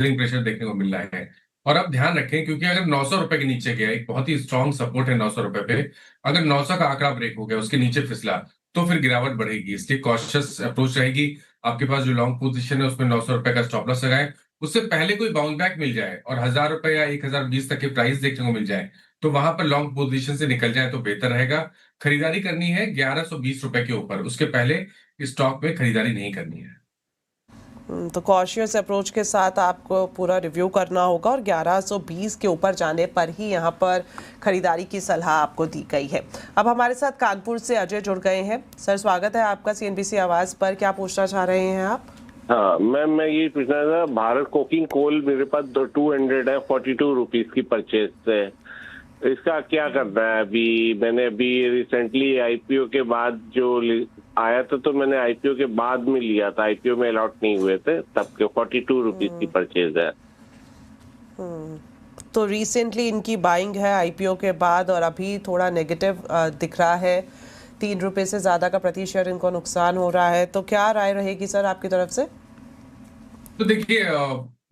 Pressure देखने को मिल रहा है। और अब ध्यान रखें, क्योंकि अगर 900 रुपए के नीचे गया, एक बहुत ही स्ट्रांग सपोर्ट है 900 रुपए पे, अगर 900 का आंकड़ा ब्रेक हो गया, उसके नीचे फिसला, तो फिर गिरावट बढ़ेगी। इसलिए कॉशियस अप्रोच रहेगी। आपके पास जो लॉन्ग पोजीशन है उसमें 900 रुपए का स्टॉप लॉस लगाएं। उससे पहले कोई बाउंस बैक मिल जाए और 1000 रुपए या 1020 तक के प्राइस देखने को मिल जाए, तो वहां पर लॉन्ग पोजीशन से निकल जाए तो बेहतर रहेगा। खरीदारी करनी है 1120 रुपए के ऊपर, उसके पहले स्टॉक में खरीदारी नहीं करनी है। तो कॉशियस अप्रोच के साथ आपको पूरा रिव्यू करना होगा और 1120 के ऊपर जाने पर ही यहाँ पर खरीदारी की सलाह आपको दी गई है। अब हमारे साथ कानपुर से अजय जुड़ गए हैं। सर, स्वागत है आपका सीएनबीसी आवाज पर। क्या पूछना चाह रहे हैं आप? हाँ मैम, मैं ये पूछना था, भारत कोकिंग कोल मेरे पास 200 है, 42 रुपीज की परचेज है, इसका क्या करना है? मैंने रिसेंटली आईपीओ के बाद जो आया था, तो मैंने आईपीओ के बाद में लिया था, आईपीओ में अलॉट नहीं हुए थे तब के। 42 रुपीज की परचेज है। तो रिसेंटली इनकी बाइंग है आईपीओ के बाद और अभी थोड़ा नेगेटिव दिख रहा है। 3 रुपए से ज्यादा का प्रति शेयर इनको नुकसान हो रहा है। तो क्या राय रहेगी सर आपकी तरफ से? तो देखिए,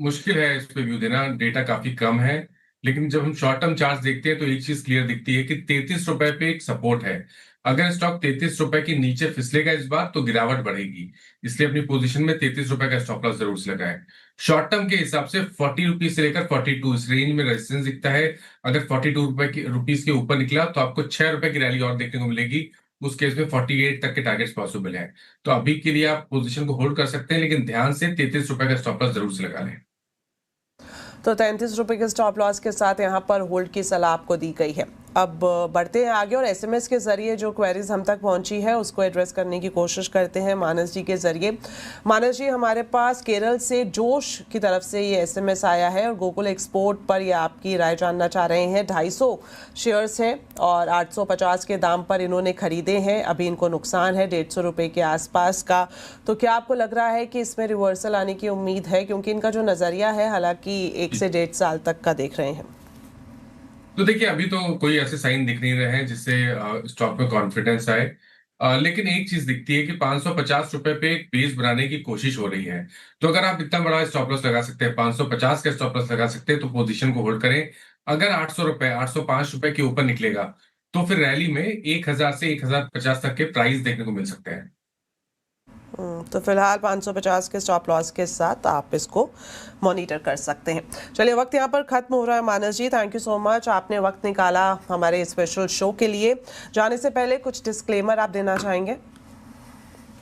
मुश्किल है इस पे व्यू देना, डेटा काफी कम है। लेकिन जब हम शॉर्ट टर्म चार्ट देखते हैं तो एक चीज क्लियर दिखती है कि 33 रुपए पे एक सपोर्ट है। अगर स्टॉक 33 रुपए के नीचे फिसलेगा इस बार, तो गिरावट बढ़ेगी। इसलिए अपनी पोजीशन में 33 रुपए का स्टॉप लॉस जरूर से लगाएं। शॉर्ट टर्म के हिसाब से 40 रुपीज से लेकर 42 इस रेंज में रेजिस्टेंस दिखता है। अगर 42 रुपीज के ऊपर निकला तो आपको 6 रुपए की रैली और देखने को मिलेगी। उस केस में 48 तक के टारगेट्स पॉसिबल है। तो अभी के लिए आप पोजीशन को होल्ड कर सकते हैं, लेकिन ध्यान से 33 रुपए का स्टॉप लॉस जरूर से लगा लें। तो 33 रुपए के स्टॉप लॉस के साथ यहाँ पर होल्ड की सलाह आपको दी गई है। अब बढ़ते हैं आगे और एसएमएस के जरिए जो क्वेरीज हम तक पहुंची है उसको एड्रेस करने की कोशिश करते हैं मानस जी के जरिए। मानस जी, हमारे पास केरल से जोश की तरफ से ये एसएमएस आया है और गोकुल एक्सपोर्ट पर ये आपकी राय जानना चाह रहे हैं। 250 शेयर्स हैं और 850 के दाम पर इन्होंने खरीदे हैं। अभी इनको नुकसान है 150 रुपये के आसपास का। तो क्या आपको लग रहा है कि इसमें रिवर्सल आने की उम्मीद है? क्योंकि इनका जो नज़रिया है हालांकि 1 से 1.5 साल तक का देख रहे हैं। तो देखिए, अभी तो कोई ऐसे साइन दिख नहीं रहे हैं जिससे स्टॉक में कॉन्फिडेंस आए। लेकिन एक चीज दिखती है कि 550 रुपए पे एक बेस बनाने की कोशिश हो रही है। तो अगर आप इतना बड़ा स्टॉप लॉस लगा सकते हैं, 550 का स्टॉप लॉस लगा सकते हैं, तो पोजीशन को होल्ड करें। अगर 800 रुपए 805 रुपए के ऊपर निकलेगा, तो फिर रैली में 1000 से 1050 तक के प्राइस देखने को मिल सकते हैं। तो फिलहाल 550 के स्टॉप लॉस के साथ आप इसको मॉनिटर कर सकते हैं। चलिए, वक्त यहाँ पर खत्म हो रहा है। मानस जी, थैंक यू सो मच, आपने वक्त निकाला हमारे स्पेशल शो के लिए। जाने से पहले कुछ डिस्क्लेमर आप देना चाहेंगे?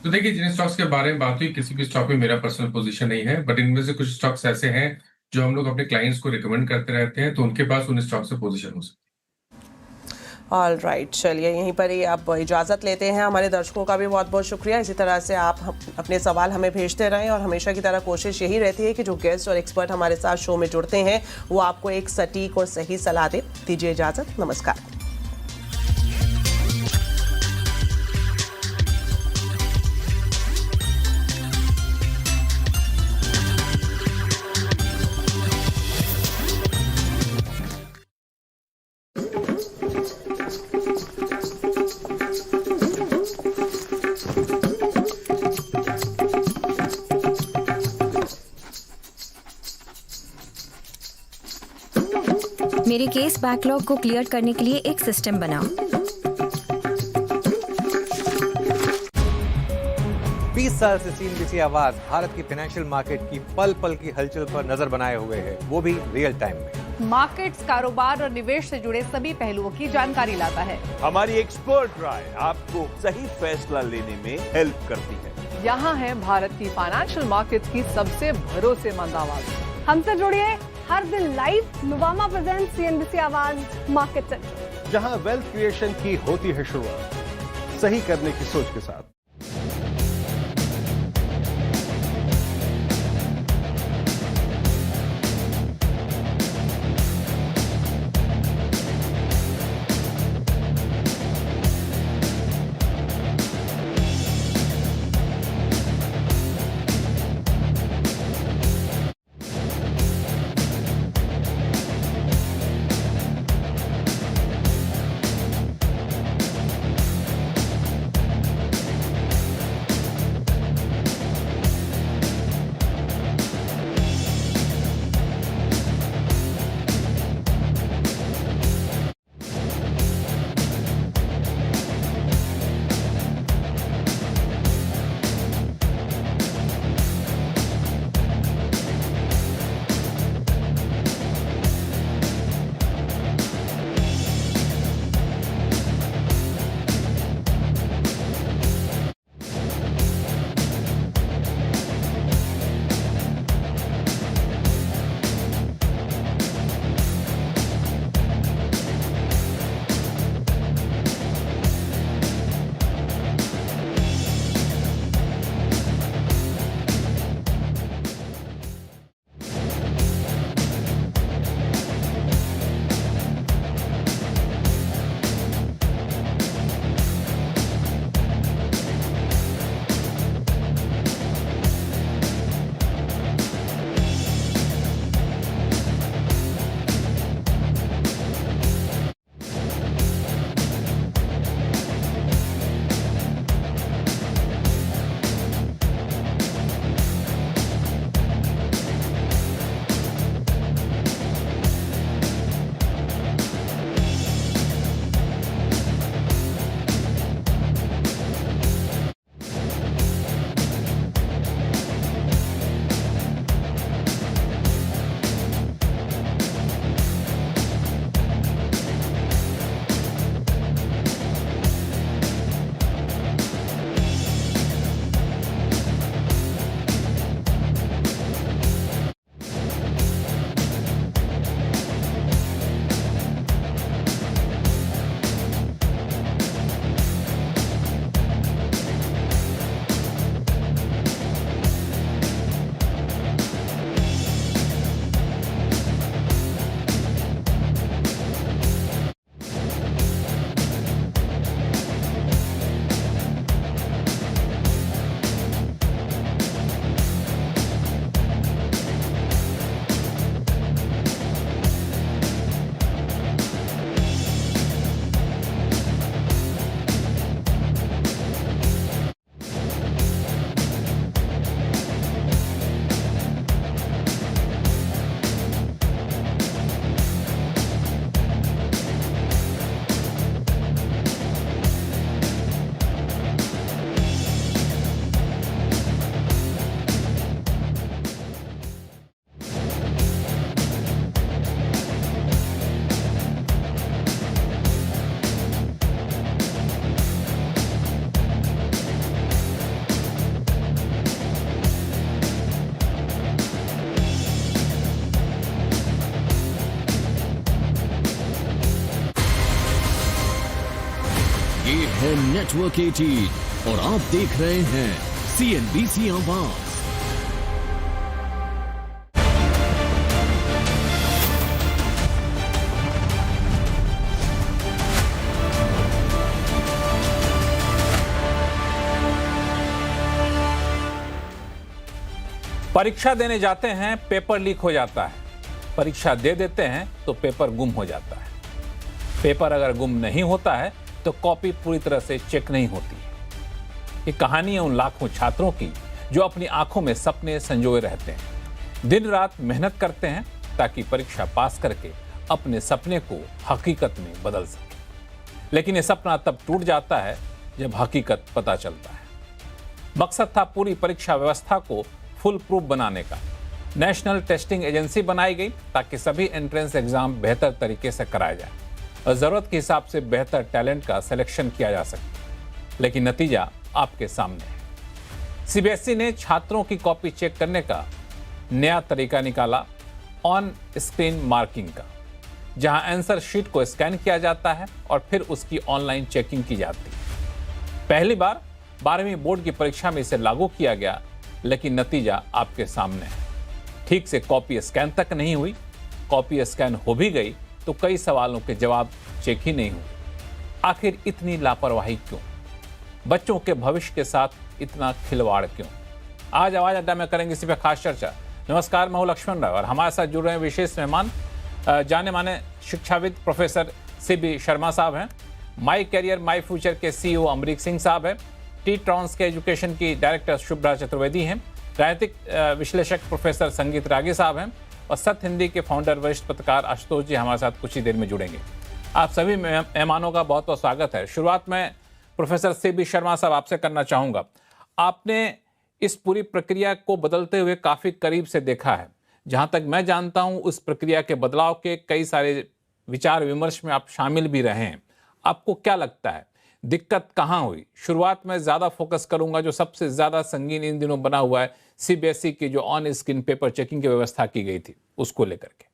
तो देखिए, जिन स्टॉक्स के बारे में बात हुई, किसी भी स्टॉक में मेरा पर्सनल पोजीशन नहीं है, बट इनमें से कुछ स्टॉक्स ऐसे हैं जो हम लोग अपने क्लाइंट्स को रिकमेंड करते रहते हैं, तो उनके पास उन स्टॉक से पोजीशन हो सकती है। ऑल राइट, चलिए यहीं पर ही आप इजाज़त लेते हैं। हमारे दर्शकों का भी बहुत बहुत शुक्रिया। इसी तरह से आप अपने सवाल हमें भेजते रहें और हमेशा की तरह कोशिश यही रहती है कि जो गेस्ट और एक्सपर्ट हमारे साथ शो में जुड़ते हैं वो आपको एक सटीक और सही सलाह दे। दीजिए इजाज़त, नमस्कार। मेरे केस बैकलॉग को क्लियर करने के लिए एक सिस्टम बनाओ। 20 साल से सीएनबीसी आवाज भारत की फाइनेंशियल मार्केट की पल पल की हलचल पर नजर बनाए हुए है, वो भी रियल टाइम में। मार्केट्स, कारोबार और निवेश से जुड़े सभी पहलुओं की जानकारी लाता है। हमारी एक्सपर्ट राय आपको सही फैसला लेने में हेल्प करती है। यहाँ है भारत की फाइनेंशियल मार्केट्स की सबसे भरोसेमंद आवाज। हमसे जुड़िए हर दिन लाइव। नुवामा प्रेजेंट सीएनबीसी आवाज मार्केट सेंटर, जहां वेल्थ क्रिएशन की होती है शुरुआत, सही करने की सोच के साथ। है नेटवर्क 18 और आप देख रहे हैं CNBC आवाज। परीक्षा देने जाते हैं, पेपर लीक हो जाता है। परीक्षा दे देते हैं तो पेपर गुम हो जाता है। पेपर अगर गुम नहीं होता है तो कॉपी पूरी तरह से चेक नहीं होती। ये कहानी है उन लाखों छात्रों की जो अपनी आंखों में सपने संजोए रहते हैं, दिन रात मेहनत करते हैं ताकि परीक्षा पास करके अपने सपने को हकीकत में बदल सके। लेकिन ये सपना तब टूट जाता है जब हकीकत पता चलता है। मकसद था पूरी परीक्षा व्यवस्था को फुल प्रूफ बनाने का। नेशनल टेस्टिंग एजेंसी बनाई गई ताकि सभी एंट्रेंस एग्जाम बेहतर तरीके से कराया जाए और ज़रूरत के हिसाब से बेहतर टैलेंट का सिलेक्शन किया जा सके। लेकिन नतीजा आपके सामने है। सीबीएसई ने छात्रों की कॉपी चेक करने का नया तरीका निकाला, ऑन स्क्रीन मार्किंग का, जहां आंसर शीट को स्कैन किया जाता है और फिर उसकी ऑनलाइन चेकिंग की जाती है। पहली बार 12वीं बोर्ड की परीक्षा में इसे लागू किया गया, लेकिन नतीजा आपके सामने है। ठीक से कॉपी स्कैन तक नहीं हुई, कॉपी स्कैन हो भी गई तो कई सवालों के जवाब चेक ही नहीं हुए। आखिर इतनी लापरवाही क्यों? बच्चों के भविष्य के साथ इतना खिलवाड़ क्यों? आज आवाज अड्डा में करेंगे इसी पर खास चर्चा। नमस्कार, मैं हूं लक्ष्मण राव और हमारे साथ जुड़ रहे हैं विशेष मेहमान, जाने माने शिक्षाविद प्रोफेसर CB शर्मा साहब हैं, माई कैरियर माई फ्यूचर के CEO अमरीक सिंह साहब हैं, T-Trans के एजुकेशन की डायरेक्टर शुभ्रा चतुर्वेदी हैं, राजनीतिक विश्लेषक प्रोफेसर संगीत रागी साहब हैं और सत्य हिंदी के फाउंडर वरिष्ठ पत्रकार आशुतोष जी हमारे साथ कुछ ही देर में जुड़ेंगे। आप सभी मेहमानों का बहुत बहुत स्वागत है। शुरुआत में प्रोफेसर CB शर्मा साहब आपसे करना चाहूँगा। आपने इस पूरी प्रक्रिया को बदलते हुए काफ़ी करीब से देखा है। जहाँ तक मैं जानता हूँ उस प्रक्रिया के बदलाव के कई सारे विचार विमर्श में आप शामिल भी रहे हैं। आपको क्या लगता है दिक्कत कहाँ हुई? शुरुआत में ज़्यादा फोकस करूंगा, जो सबसे ज़्यादा संगीन इन दिनों बना हुआ है CBSE की जो ऑन स्क्रीन पेपर चेकिंग की व्यवस्था की गई थी, उसको लेकर के।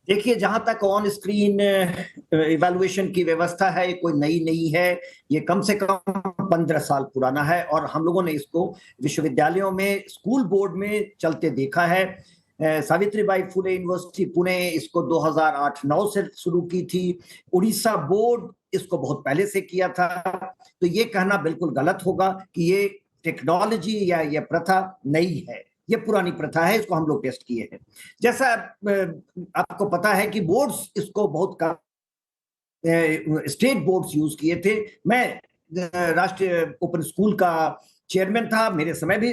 देखिए, जहां तक ऑन स्क्रीन इवैल्यूएशन की व्यवस्था है, ये कोई नई नहीं है। ये कम से कम 15 साल पुराना है और हम लोगों ने इसको विश्वविद्यालयों में, स्कूल बोर्ड में चलते देखा है। सावित्रीबाई फुले यूनिवर्सिटी पुणे इसको 2008-9 से शुरू की थी। उड़ीसा बोर्ड इसको बहुत पहले से किया था। तो ये कहना बिल्कुल गलत होगा कि ये टेक्नोलॉजी या ये प्रथा नई है। ये पुरानी प्रथा है, इसको हम लोग टेस्ट किए हैं। जैसा आपको पता है कि बोर्ड्स इसको बहुत कम, स्टेट बोर्ड्स यूज किए थे। मैं राष्ट्रीय ओपन स्कूल का चेयरमैन था, मेरे समय भी